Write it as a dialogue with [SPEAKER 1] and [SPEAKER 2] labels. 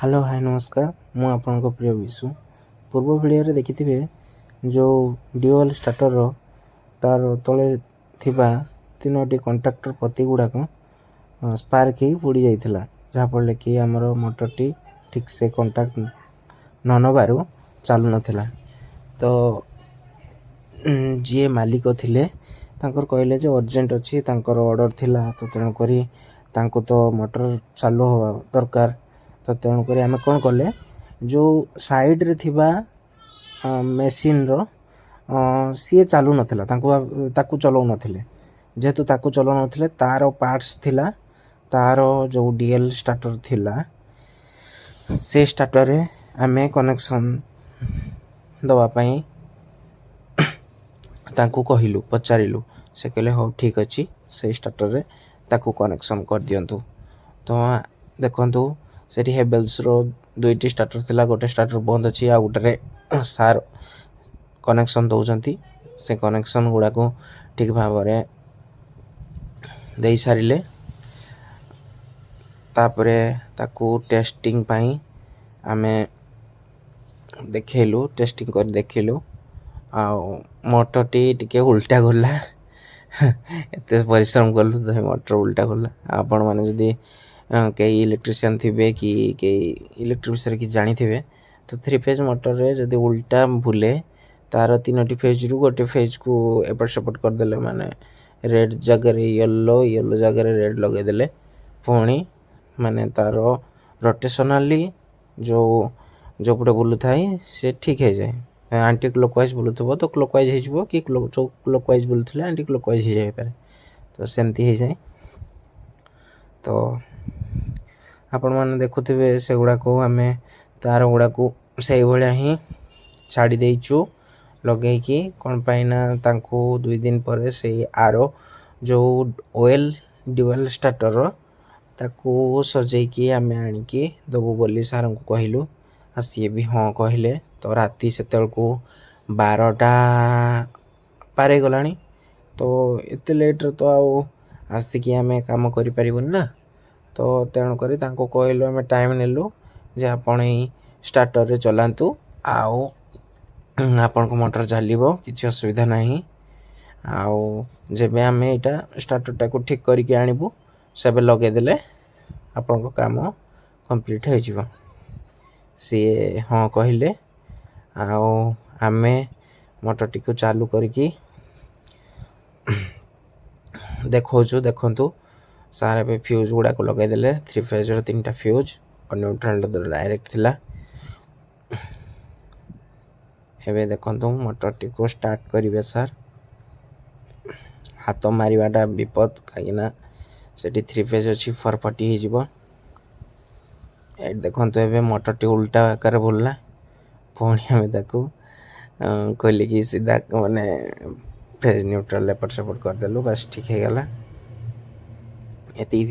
[SPEAKER 1] Hello hi नमस्कार मु आपन प्रिय विशु पूर्व भिडियो देखिथिबे जो ड्यूअल स्टार्टर तार तले थिबा तीनोटी कंट्राक्टर पति गुड़ाक स्पार्क ही पुड़ी जाइथिला जहा पड़ले कि हमर मोटरटी ठीक से कंट्राक्ट न नबारु चालू नथिला। तो जी मालिक थिले तांकर कहले जे अर्जेंट अछि तांकर ऑर्डर थिला तो तेणु करी तांको तो मोटर चालू होवा दरकार। तो तेणु करी आमे कोन कले जो साइड रे थिबा मशीन रो सी चालू नथिला ताकू चलाउ नथिले जेहेतु ताकू चलाउ नथिले तार पार्ट्स थिला तार जो डीएल स्टार्टर थिला से स्टार्टर रे आमे कनेक्शन दवा पई ताकू कहिलु पचारिलु से कहले हो ठीक अछि से स्टार्टर रे ताकू कनेक्शन कर दियंतु। तो देखंतु सेठी हेवेल्स रो दुईटी स्टार्टर थिला गोटे स्टार्टर बंद अछि आ गोटे सार कनेक्शन दउजंती से कनेक्शन गुडा को ठीक भाबरे देई सारिले तापरे ताकू टेस्टिंग पई आमे देखेलु टेस्टिंग कर देखेलु आ मोटर टी उल्टा गला एते परिश्रम कलु तो मोटर उल्टा गला। आपण माने जदी कई इलेक्ट्रिशियन थिबे कि कई इलेक्ट्रिक विषय कि जानी थिबे तो 3 फेज मोटर रे जदी उल्टा भूले तार तीनोटी फेज रु गोटे फेज को एपट सपोर्ट कर देले माने रेड जगह रे येलो येलो जगह रे रेड लगे देले पुणी माने तार रोटेशनली जो पटे बुलु थाई से ठीक है जाए एंटी क्लॉकवाइज बुलुथबो तो क्लॉकवाइज हे जबो कि क्लॉकवाइज बुलुथले एंटी क्लॉकवाइज हे जाय पारे तो सेमती हे जाए। तो आपण माने देखुथिबे से गुडा को हमें तार गुडा को सही भलिया ही छाड़ी देइचु लगे कि कोन पाइना तांको 2 दिन पर से आरो जो ऑयल ड्यूअल स्टार्टर ताकू सजै कि हमें आनी कि दबो बोली सार को कहिलु आ सी भी हां कहले। तो राती सेतल को 12टा पारे गलानी तो एते लेट रे तो आ आसी कि हमें काम करि परिबन ना तो तेणु करी तांको कहलु हमें टाइम नेलु जे आपण ही स्टार्टर रे चलांतु आउ आपण को मोटर चलिबो किछि असुविधा नाही आउ जेबे हमें एटा स्टार्टर टा को ठीक करी के आनिबु सेबे लगे देले आपण को काम कंप्लीट हो जिवो। सी हां कहले आउ हमें मोटर टी को चालू करके देखौछु देखंतु सारे पे फ्यूज गुडा को लगे देले 3 फेज रो 3टा फ्यूज और न्यूट्रल रो डायरेक्ट थिला। एबे देखंतु मोटर टी को स्टार्ट करिवे सर हाथ मारिवाटा विपद कागिना सेठी 3 फेज अछि 440 हे जिवो। ए देखंतु एबे मोटर टी उल्टा आकार बोलला पुणी हमें ताकू कहले कि सीधा माने फेज न्यूट्रल एपट सपोर्ट कर देलु बस ठीक हे गला एती।